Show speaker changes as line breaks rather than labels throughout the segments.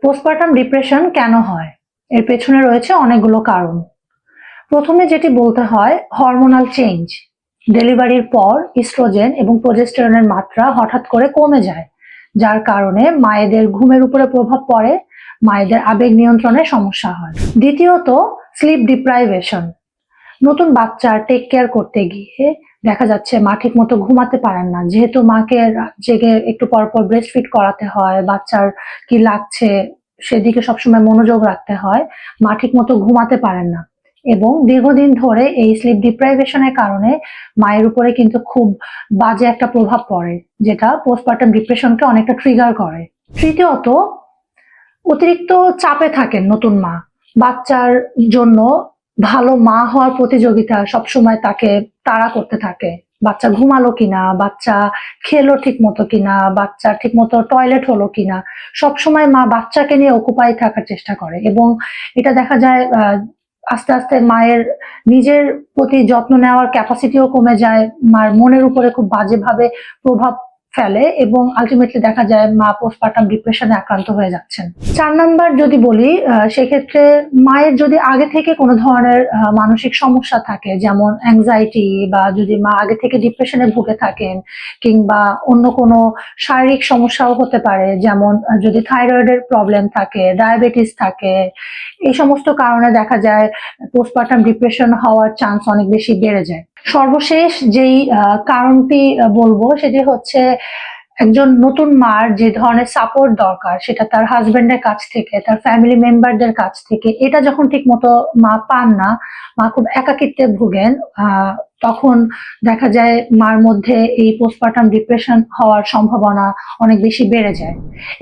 Postpartum depression কেন হয়? এর পেছনে রয়েছে অনেকগুলো কারণ। প্রথমে যেটি বলতে হয়, হরমোনাল চেঞ্জ। ডেলিভারির পর ইস্ট্রোজেন এবং প্রোজেস্টেরনের মাত্রা হঠাৎ করে কমে যায়, যার কারণে মায়েদের ঘুমের উপরে প্রভাব পড়ে, মায়েদের আবেগ নিয়ন্ত্রণে সমস্যা হয়। দ্বিতীয়ত, স্লিপ ডিপ্রাইভেশন। নতুন বাচ্চার টেক কেয়ার করতে গিয়ে দেখা যাচ্ছে মা ঠিক মতো ঘুমাতে পারেন না, যেহেতু মাকে রাত জেগে একটু পর পর ব্রেস্ট ফিড করাতে হয়, বাচ্চার কি লাগছে সেদিকে সবসময় মনোযোগ রাখতে হয়, মা ঠিক মতো ঘুমাতে পারেন না। এবং দীর্ঘদিন ধরে এই স্লিপ ডিপ্রাইভেশনের কারণে মায়ের উপরে কিন্তু খুব বাজে একটা প্রভাব পড়ে, যেটা পোস্টপার্টাম ডিপ্রেশনকে অনেকটা ট্রিগার করে। তৃতীয়ত, অতিরিক্ত চাপে থাকেন নতুন মা। বাচ্চার জন্য ভালো মা হওয়ার প্রতিযোগিতা সবসময় তাকে তাড়া করতে থাকে। বাচ্চা ঘুমালো কিনা, বাচ্চা খেলো ঠিক মতো কিনা, বাচ্চা ঠিক মতো টয়লেট হলো কিনা, সবসময় মা বাচ্চাকে নিয়ে অকুপাই থাকার চেষ্টা করে। এবং এটা দেখা যায় আস্তে আস্তে মায়ের নিজের প্রতি যত্ন নেওয়ার ক্যাপাসিটিও কমে যায়, মার মনের উপরে খুব বাজেভাবে প্রভাব ফেলে এবং আলটিমেটলি দেখা যায় মা পোস্টপার্টাম ডিপ্রেশনে আক্রান্ত হয়ে যাচ্ছেন। 4 নাম্বার যদি বলি, সেক্ষেত্রে মায়ের যদি আগে থেকে কোনো ধরনের মানসিক সমস্যা থাকে, যেমন অ্যাংজাইটি, বা যদি মা আগে থেকে ডিপ্রেশনে ভুগে থাকেন, কিংবা অন্য কোনো শারীরিক সমস্যাও হতে পারে, যেমন যদি থাইরয়েডের প্রবলেম থাকে, ডায়াবেটিস থাকে, এই সমস্ত কারণে দেখা যায় পোস্টপার্টাম ডিপ্রেশন হওয়ার চান্স অনেক বেশি বেড়ে যায়। সর্বশেষ যেই কারণটি বলবো সেটি হচ্ছে, একজন নতুন মার যে ধরনের সাপোর্ট দরকার সেটা তার হাজবেন্ডের কাছ থেকে, তার ফ্যামিলি মেম্বারদের কাছ থেকে, এটা যখন ঠিক মতো মা পান না, মা খুব একাকিত্বে ভুগেন, তখন দেখা যায় মার মধ্যে এই পোস্টপার্টাম ডিপ্রেশন হওয়ার সম্ভাবনা অনেক বেশি বেড়ে যায়।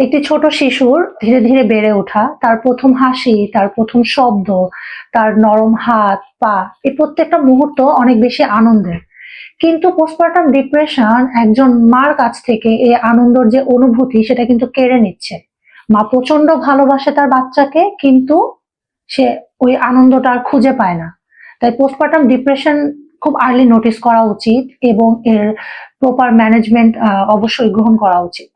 একটি ছোট শিশুর ধীরে ধীরে বেড়ে ওঠা, তার প্রথম হাসি, তার প্রথম শব্দ, তার নরম হাত পা, এই প্রত্যেকটা মুহূর্ত অনেক বেশি আনন্দের। কিন্তু পোস্টপার্টাম ডিপ্রেশন একজন মার কাছ থেকে এই আনন্দর যে অনুভূতি সেটা কিন্তু কেড়ে নিচ্ছে। মা প্রচন্ড ভালোবাসে তার বাচ্চাকে, কিন্তু সে ওই আনন্দটা আর খুঁজে পায় না। তাই পোস্টপার্টাম ডিপ্রেশন খুব আর্লি নোটিস করা উচিত এবং এর প্রপার ম্যানেজমেন্ট অবশ্যই গ্রহণ করা উচিত।